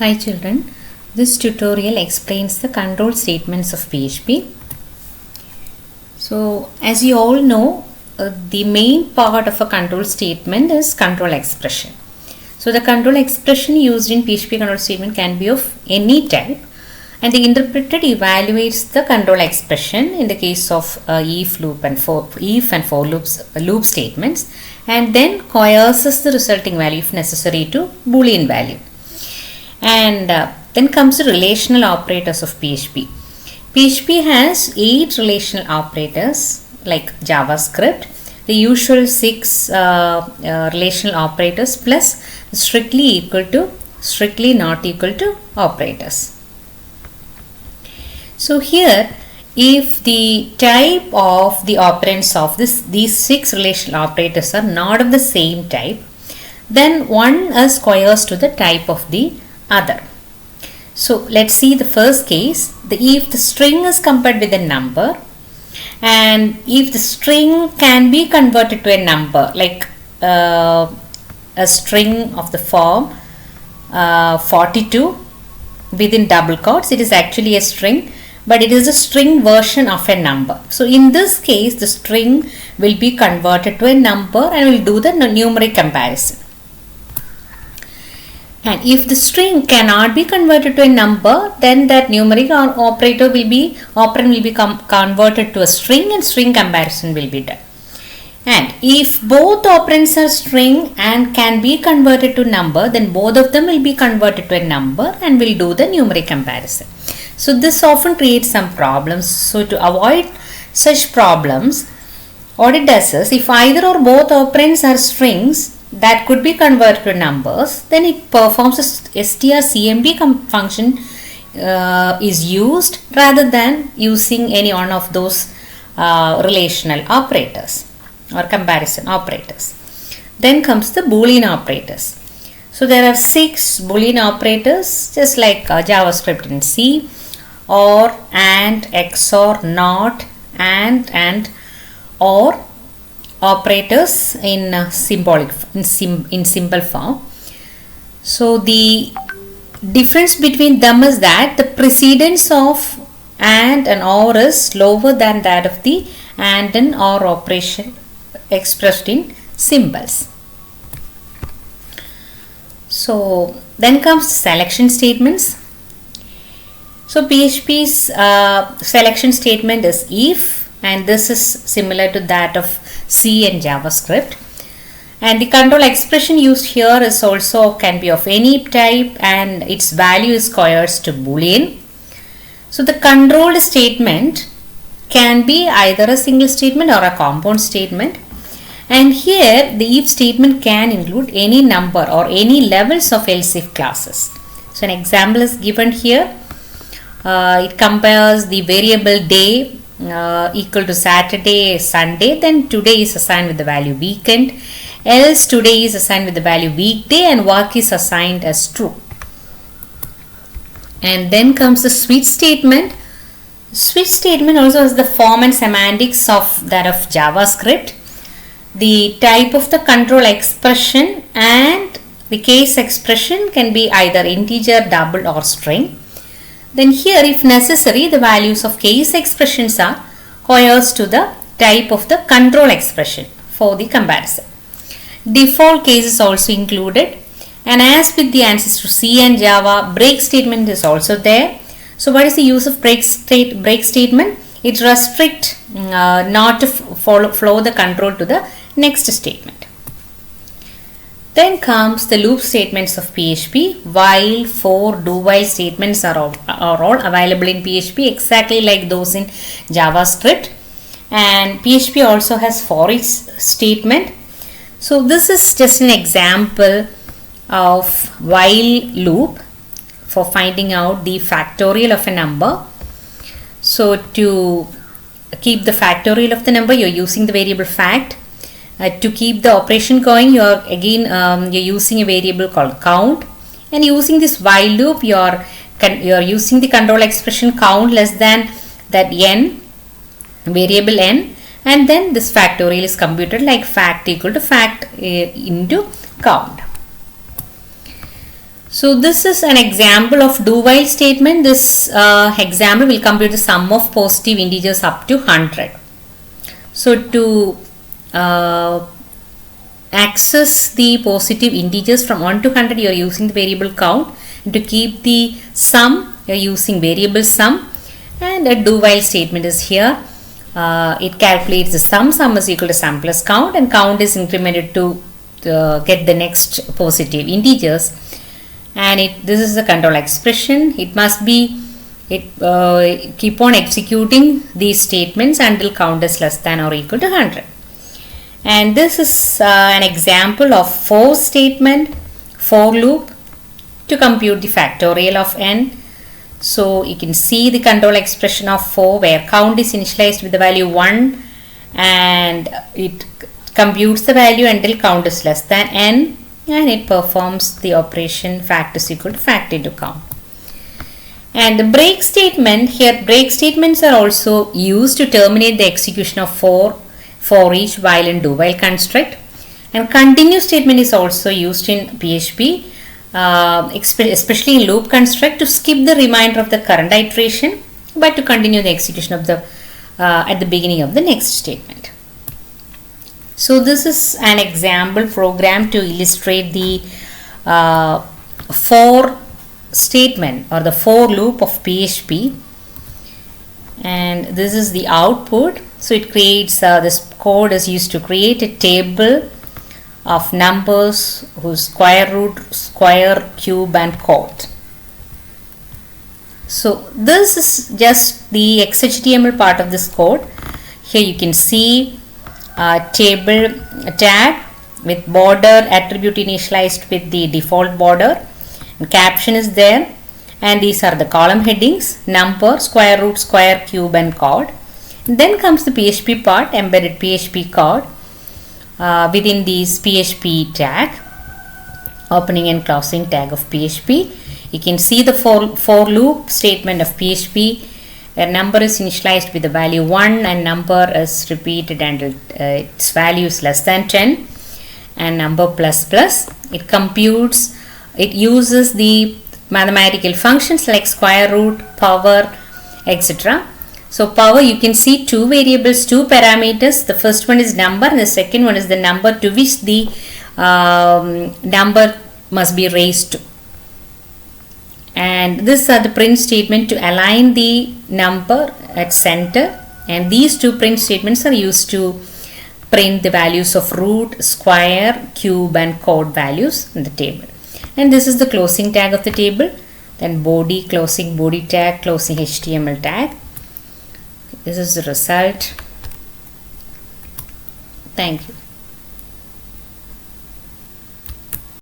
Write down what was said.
Hi children, this tutorial explains the control statements of PHP. So as you all know, the main part of a control statement is control expression. So the control expression used in PHP control statement can be of any type, and the interpreter evaluates the control expression in the case of if and for loop statements, and then coerces the resulting value if necessary to Boolean value. And then comes the relational operators of PHP. PHP has 8 relational operators like JavaScript, the usual 6 relational operators plus strictly equal to, strictly not equal to operators. So here, if the type of the operands of these 6 relational operators are not of the same type, then one is coerced to the type of the other. So let's see the first case. If the string is compared with a number, and if the string can be converted to a number, like a string of the form 42 within double quotes, it is actually a string, but it is a string version of a number. So in this case, the string will be converted to a number and will do the numeric comparison. And if the string cannot be converted to a number, then that numeric operand will be converted to a string, and string comparison will be done. And if both operands are string and can be converted to number, then both of them will be converted to a number and will do the numeric comparison. So this often creates some problems. So to avoid such problems, what it does is, if either or both operands are strings that could be converted to numbers, then it performs a strcmp function is used rather than using any one of those relational operators or comparison operators. Then comes the Boolean operators. So there are 6 Boolean operators, just like JavaScript in C, or, and, XOR, not, and, or operators in symbol form. So the difference between them is that the precedence of and or is lower than that of the and or operation expressed in symbols. So then comes selection statements. So PHP's selection statement is if, and this is similar to that of C and JavaScript. And the control expression used here is also can be of any type, and its value is coerced to Boolean. So the controlled statement can be either a single statement or a compound statement. And here the if statement can include any number or any levels of else if clauses. So an example is given here. It compares the variable day equal to Saturday, Sunday, then today is assigned with the value weekend, else today is assigned with the value weekday, and work is assigned as true. And then comes the switch statement. Switch statement also has the form and semantics of that of JavaScript. The type of the control expression and the case expression can be either integer, double, or string. Then here, if necessary, the values of case expressions are coerced to the type of the control expression for the comparison. Default case is also included, and as with the answers to C and Java, break statement is also there. So what is the use of break statement? It restricts not to flow the control to the next statement. Then comes the loop statements of PHP. While, for, do while statements are all available in PHP exactly like those in JavaScript. And PHP also has for each statement. So this is just an example of while loop for finding out the factorial of a number. So to keep the factorial of the number, you're using the variable fact. To keep the operation going, you're using a variable called count, and using this while loop, you're using the control expression count less than that n, variable n, and then this factorial is computed like fact equal to fact into count. So this is an example of do while statement. This example will compute the sum of positive integers up to 100. So to access the positive integers from 1 to 100, you are using the variable count, and to keep the sum you are using variable sum, and a do while statement is here. It calculates the sum is equal to sum plus count, and count is incremented to get the next positive integers, and this is the control expression. It must be keep on executing these statements until count is less than or equal to 100. And this is an example of for statement, for loop to compute the factorial of n. So you can see the control expression of for, where count is initialized with the value 1 and it computes the value until count is less than n, and it performs the operation fact is equal to fact into count. And the break statement, here break statements are also used to terminate the execution of for each, while and do while construct. And continue statement is also used in PHP, especially in loop construct, to skip the remainder of the current iteration but to continue the execution of the at the beginning of the next statement. So this is an example program to illustrate the for statement or the for loop of PHP, and this is the output. So it creates this code is used to create a table of numbers whose square root, square, cube and chord. So this is just the XHTML part of this code. Here you can see table tag with border attribute initialized with the default border, and caption is there, and these are the column headings: number, square root, square, cube and chord. Then comes the PHP part, embedded PHP code within these PHP tag, opening and closing tag of PHP. You can see the for loop statement of PHP, where number is initialized with the value 1 and number is repeated until its value is less than 10, and number plus plus. It computes, it uses the mathematical functions like square root, power, etc. So power, you can see two variables, two parameters. The first one is number and the second one is the number to which the number must be raised to. And this are the print statement to align the number at center, and these two print statements are used to print the values of root, square, cube and chord values in the table. And this is the closing tag of the table, then body, closing body tag, closing HTML tag. This is the result. Thank you.